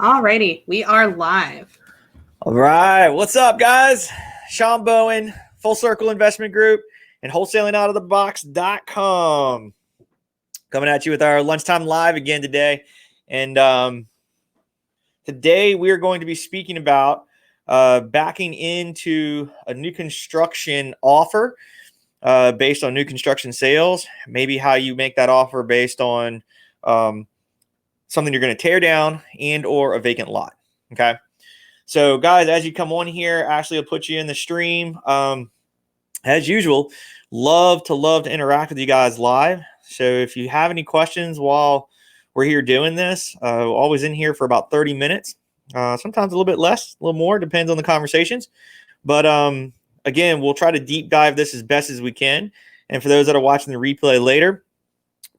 Alrighty, we are live. All right. What's up, guys? Shawn Bowen, Full Circle Investment Group, and wholesalingoutofthebox.com. Coming at you with our lunchtime live again today. And today we are going to be speaking about backing into a new construction offer based on new construction sales, maybe how you make that offer based on something you're going to tear down and or a vacant lot. Okay. So, guys, as you come on here, Ashley will put you in the stream. As usual, love to interact with you guys live. So if you have any questions while we're here doing this, always in here for about 30 minutes, sometimes a little bit less, a little more, depends on the conversations. But again, we'll try to deep dive this as best as we can. And for those that are watching the replay later,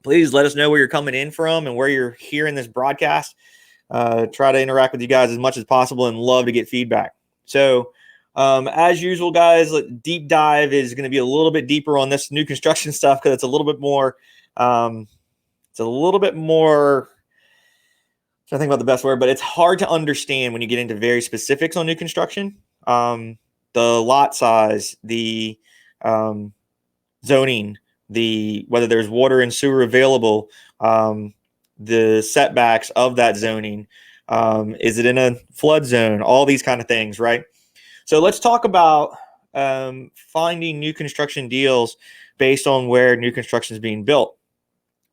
please let us know where you're coming in from and where you're hearing this broadcast. Try to interact with you guys as much as possible and love to get feedback. So as usual, guys, deep dive is going to be a little bit deeper on this new construction stuff because it's a little bit more, I think about the best word, but it's hard to understand when you get into very specifics on new construction. The lot size, the zoning, whether there's water and sewer available, the setbacks of that zoning, is it in a flood zone, all these kind of things, right? So let's talk about finding new construction deals based on where new construction is being built.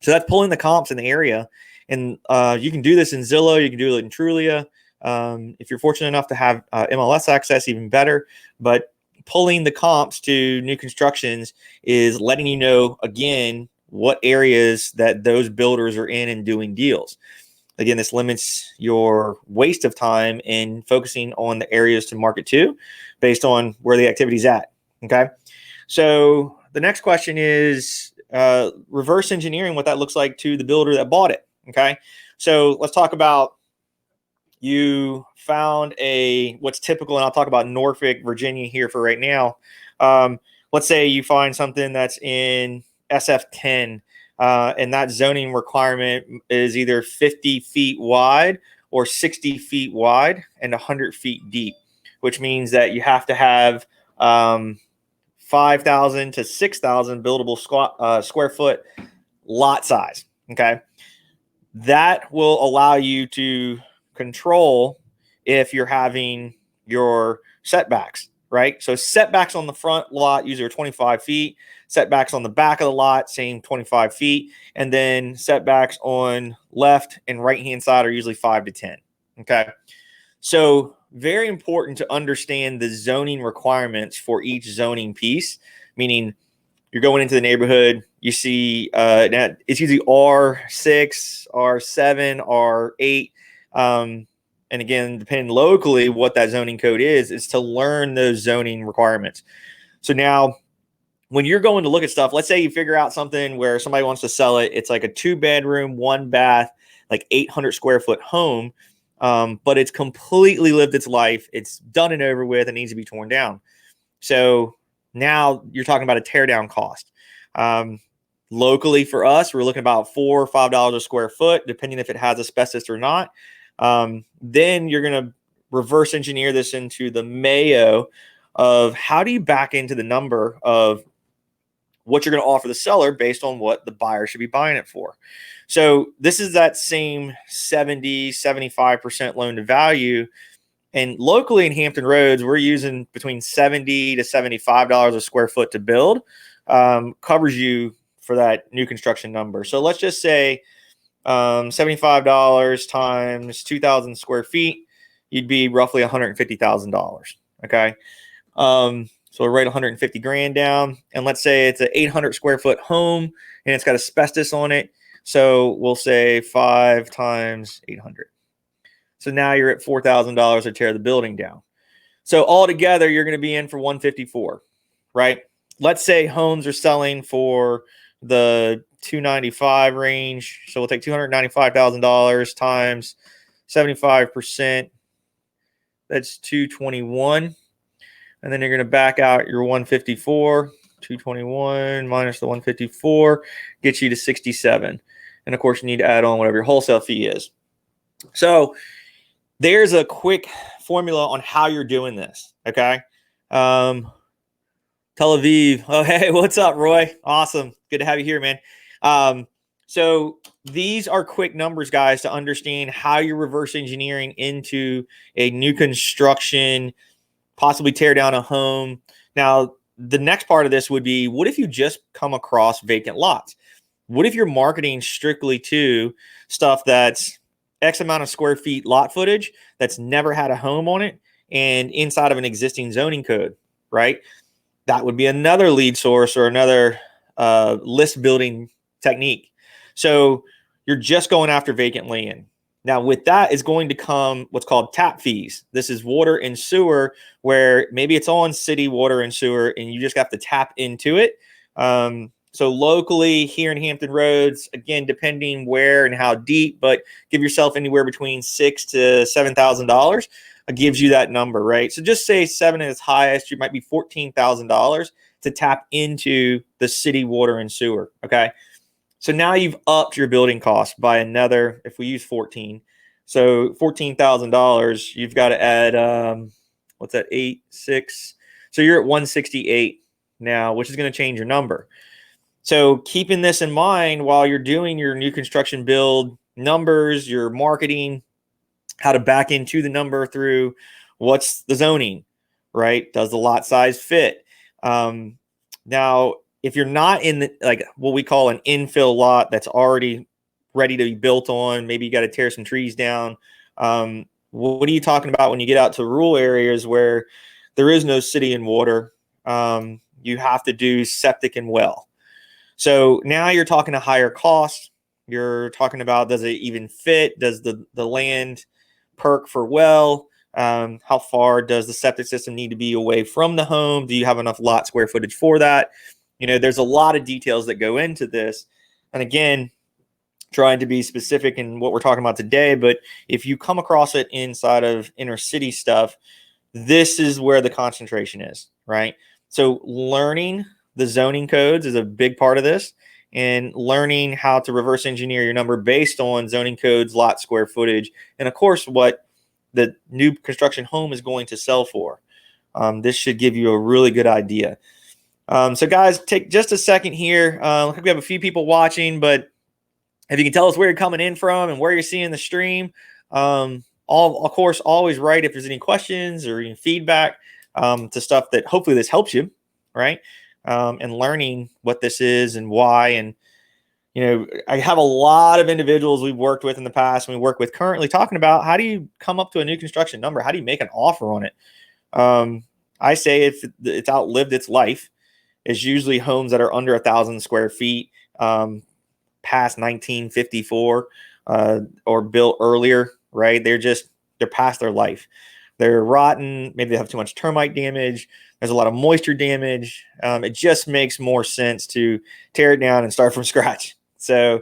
So that's pulling the comps in the area. And you can do this in Zillow. You can do it in Trulia. If you're fortunate enough to have MLS access, even better. But pulling the comps to new constructions is letting you know, again, what areas that those builders are in and doing deals. Again, this limits your waste of time in focusing on the areas to market to based on where the activity's at. Okay. So the next question is reverse engineering what that looks like to the builder that bought it. Okay. So let's talk about, you found what's typical, and I'll talk about Norfolk, Virginia here for right now. Let's say you find something that's in SF10, and that zoning requirement is either 50 feet wide or 60 feet wide and 100 feet deep, which means that you have to have 5,000 to 6,000 buildable square foot lot size. Okay. That will allow you to control if you're having your setbacks, right? So setbacks on the front lot usually are 25 feet. Setbacks on the back of the lot, same 25 feet. And then setbacks on left and right-hand side are usually 5 to 10. Okay. So very important to understand the zoning requirements for each zoning piece, meaning you're going into the neighborhood, you see it's usually R6, R7, R8. And again, depending locally what that zoning code is to learn those zoning requirements. So now when you're going to look at stuff, let's say you figure out something where somebody wants to sell it. It's like a 2-bedroom, 1-bath, like 800 square foot home. But it's completely lived its life. It's done and over with and needs to be torn down. So now you're talking about a tear down cost. Locally for us, we're looking about $4 or $5 a square foot, depending if it has asbestos or not. Then you're going to reverse engineer this into the Mayo of how do you back into the number of what you're going to offer the seller based on what the buyer should be buying it for. So this is that same 70, 75% loan to value. And locally in Hampton Roads, we're using between $70 to $75 a square foot to build, covers you for that new construction number. So let's just say $75 times 2,000 square feet, you'd be roughly $150,000. Okay. So we'll write 150 grand down, and let's say it's an 800 square foot home and it's got asbestos on it. So we'll say 5 times 800. So now you're at $4,000 to tear the building down. So altogether, you're going to be in for 154, right? Let's say homes are selling for the 295 range. So we'll take $295,000 times 75%. That's 221. And then you're going to back out your 154. 221 minus the 154 gets you to 67. And of course, you need to add on whatever your wholesale fee is. So there's a quick formula on how you're doing this. Okay. Tel Aviv. Oh, hey, what's up, Roy? Awesome. Good to have you here, man. So these are quick numbers, guys, to understand how you're reverse engineering into a new construction, possibly tear down a home. Now, the next part of this would be, what if you just come across vacant lots? What if you're marketing strictly to stuff that's X amount of square feet lot footage that's never had a home on it and inside of an existing zoning code, right? That would be another lead source or another list building technique. So you're just going after vacant land. Now, with that is going to come what's called tap fees. This is water and sewer, where maybe it's on city water and sewer, and you just have to tap into it. So locally here in Hampton Roads, again, depending where and how deep, but give yourself anywhere between $6,000 to $7,000. Gives you that number, right? So just say 7 at its highest, you might be $14,000 to tap into the city water and sewer. Okay. So now you've upped your building cost by another, if we use 14, so $14,000, you've got to add, what's that? 8, 6. So you're at 168 now, which is going to change your number. So keeping this in mind while you're doing your new construction build numbers, your marketing, how to back into the number through what's the zoning, right? Does the lot size fit? Now, if you're not in the, like what we call an infill lot that's already ready to be built on, maybe you got to tear some trees down. What are you talking about when you get out to rural areas where there is no city and water? You have to do septic and well. So now you're talking a higher cost. You're talking about, does it even fit? Does the land perk for well? How far does the septic system need to be away from the home? Do you have enough lot square footage for that? There's a lot of details that go into this. And again, trying to be specific in what we're talking about today, but if you come across it inside of inner city stuff, this is where the concentration is, right? So learning the zoning codes is a big part of this, and learning how to reverse engineer your number based on zoning codes, lot square footage, and of course, what the new construction home is going to sell for. This should give you a really good idea. So guys, take just a second here. I think we have a few people watching, but if you can tell us where you're coming in from and where you're seeing the stream, of course, always write if there's any questions or any feedback to stuff that hopefully this helps you, right? And learning what this is and why. And, I have a lot of individuals we've worked with in the past and we work with currently talking about, how do you come up to a new construction number? How do you make an offer on it? I say if it's outlived its life, it's usually homes that are under 1,000 square feet, past 1954 or built earlier, right? They're past their life. They're rotten. Maybe they have too much termite damage. There's a lot of moisture damage. It just makes more sense to tear it down and start from scratch. So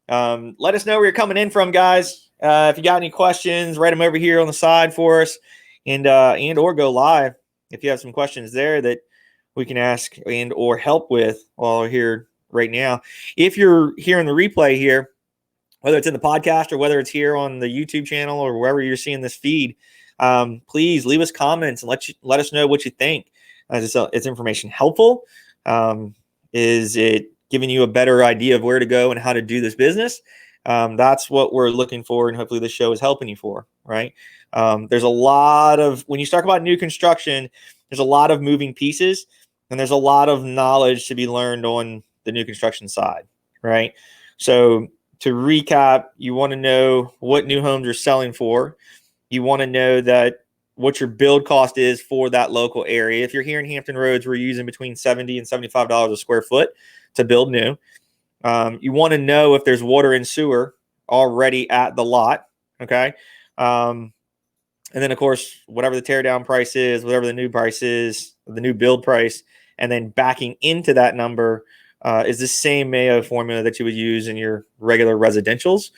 let us know where you're coming in from, guys. If you got any questions, write them over here on the side for us, and or go live if you have some questions there that we can ask and or help with while we're here right now. If you're hearing the replay here, whether it's in the podcast or whether it's here on the YouTube channel or wherever you're seeing this feed, please leave us comments and let us know what you think. Is information helpful? Is it giving you a better idea of where to go and how to do this business? That's what we're looking for, and hopefully this show is helping you for, right? There's a lot of, when you talk about new construction, there's a lot of moving pieces, and there's a lot of knowledge to be learned on the new construction side, right? So to recap, you want to know what new homes are selling for. You want to know that what your build cost is for that local area. If you're here in Hampton Roads, we're using between $70 and $75 a square foot to build new. You want to know if there's water and sewer already at the lot, okay? And then, of course, whatever the teardown price is, whatever the new price is, the new build price, and then backing into that number is the same Mayo formula that you would use in your regular residentials.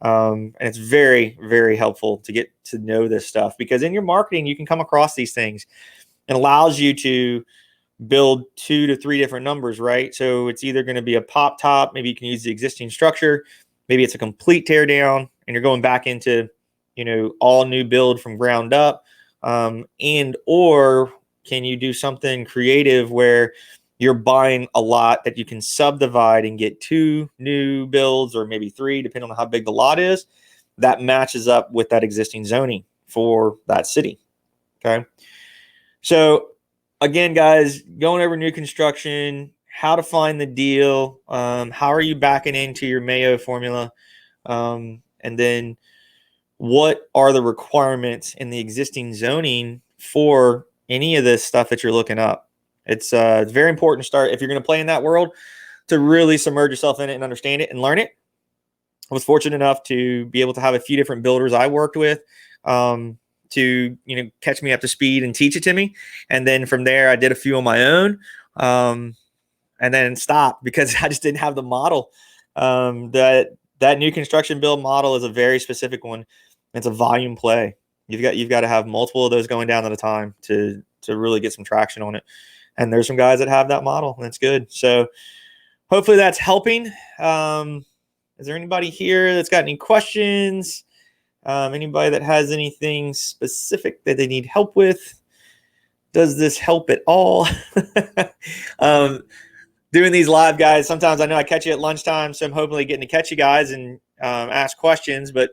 And it's very, very helpful to get to know this stuff, because in your marketing, you can come across these things. It allows you to build 2 to 3 different numbers, right? So it's either going to be a pop top, maybe you can use the existing structure, maybe it's a complete tear down, and you're going back into all new build from ground up, and or can you do something creative where you're buying a lot that you can subdivide and get 2 new builds, or maybe 3, depending on how big the lot is, that matches up with that existing zoning for that city. Okay. So again, guys, going over new construction, how to find the deal, how are you backing into your Mayo formula, and then what are the requirements in the existing zoning for any of this stuff that you're looking up. It's very important to start, if you're going to play in that world, to really submerge yourself in it and understand it and learn it. I was fortunate enough to be able to have a few different builders I worked with to catch me up to speed and teach it to me, and then from there I did a few on my own, and then stopped because I just didn't have the model. That new construction build model is a very specific one. It's a volume play. You've got to have multiple of those going down at a time to really get some traction on it. And there's some guys that have that model, and it's good. So hopefully that's helping. Is there anybody here that's got any questions? Anybody that has anything specific that they need help with? Does this help at all? Doing these live, guys, sometimes I know I catch you at lunchtime, so I'm hopefully getting to catch you guys and ask questions, but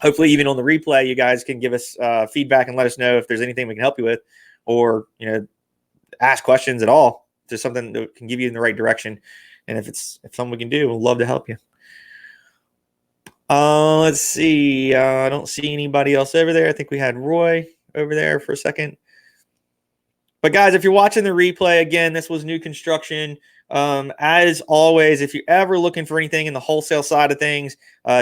hopefully even on the replay, you guys can give us feedback and let us know if there's anything we can help you with, or ask questions at all. If there's something that can give you in the right direction, and if something we can do, we'd love to help you. Let's see. I don't see anybody else over there. I think we had Roy over there for a second. But guys, if you're watching the replay, again, this was new construction. As always, if you're ever looking for anything in the wholesale side of things,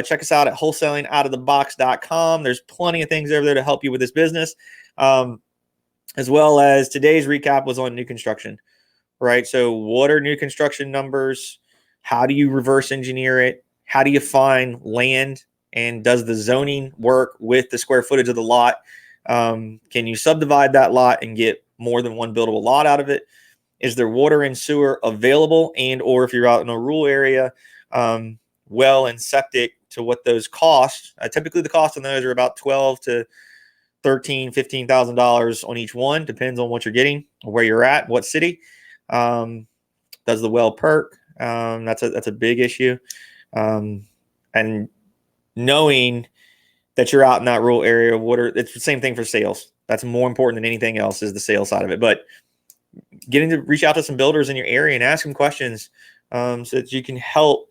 check us out at wholesalingoutofthebox.com. There's plenty of things over there to help you with this business, as well as today's recap was on new construction, right? So what are new construction numbers? How do you reverse engineer it? How do you find land? And does the zoning work with the square footage of the lot? Can you subdivide that lot and get more than one buildable lot out of it? Is there water and sewer available? And or if you're out in a rural area, well and septic, to what those cost. Typically the cost on those are about $12,000 to $15,000 on each one. Depends on what you're getting, where you're at, what city. Does the well perk? That's a big issue. And knowing that you're out in that rural area, water, it's the same thing for sales. That's more important than anything else, is the sales side of it. But getting to reach out to some builders in your area and ask them questions, so that you can help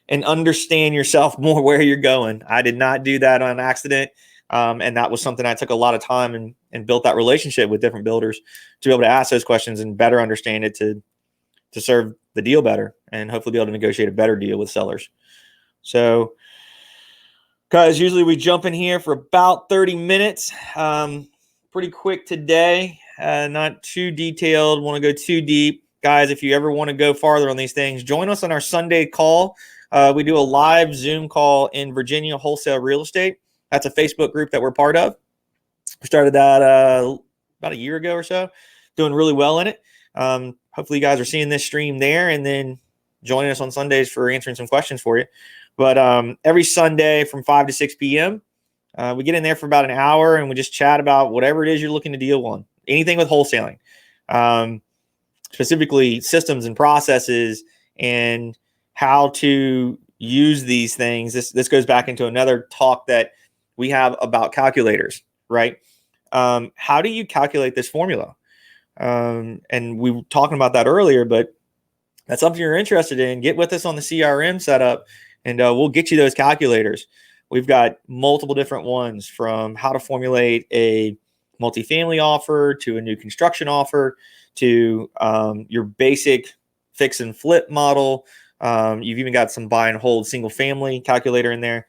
and understand yourself more where you're going. I did not do that on accident. And that was something I took a lot of time and built that relationship with different builders to be able to ask those questions and better understand it, to serve the deal better and hopefully be able to negotiate a better deal with sellers. So guys, usually we jump in here for about 30 minutes. Pretty quick today, not too detailed, want to go too deep. Guys, if you ever want to go farther on these things, join us on our Sunday call. We do a live Zoom call in Virginia Wholesale Real Estate. That's a Facebook group that we're part of. We started that about a year ago or so, doing really well in it. Hopefully you guys are seeing this stream there, and then joining us on Sundays for answering some questions for you. But every Sunday from 5 to 6 p.m., we get in there for about an hour and we just chat about whatever it is you're looking to deal on. Anything with wholesaling, specifically systems and processes and how to use these things. This goes back into another talk that we have about calculators, right? How do you calculate this formula? And we were talking about that earlier, but that's something you're interested in. Get with us on the CRM setup, and we'll get you those calculators. We've got multiple different ones, from how to formulate a multifamily offer to a new construction offer to your basic fix and flip model. You've even got some buy and hold single family calculator in there.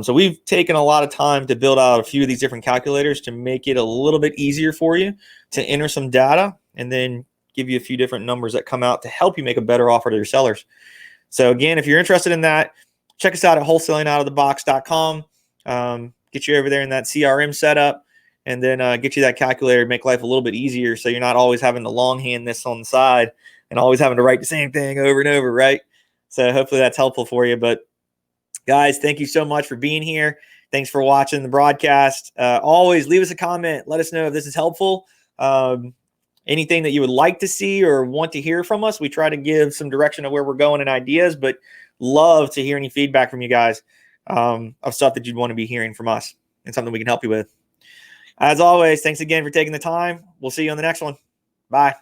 So we've taken a lot of time to build out a few of these different calculators to make it a little bit easier for you to enter some data and then give you a few different numbers that come out to help you make a better offer to your sellers. So again, if you're interested in that, check us out at wholesalingoutofthebox.com. Get you over there in that CRM setup, and then get you that calculator, make life a little bit easier so you're not always having to longhand this on the side and always having to write the same thing over and over, right? So hopefully that's helpful for you. But guys, thank you so much for being here. Thanks for watching the broadcast. Always leave us a comment. Let us know if this is helpful. Anything that you would like to see or want to hear from us. We try to give some direction of where we're going and ideas, but love to hear any feedback from you guys of stuff that you'd want to be hearing from us and something we can help you with. As always, thanks again for taking the time. We'll see you on the next one. Bye.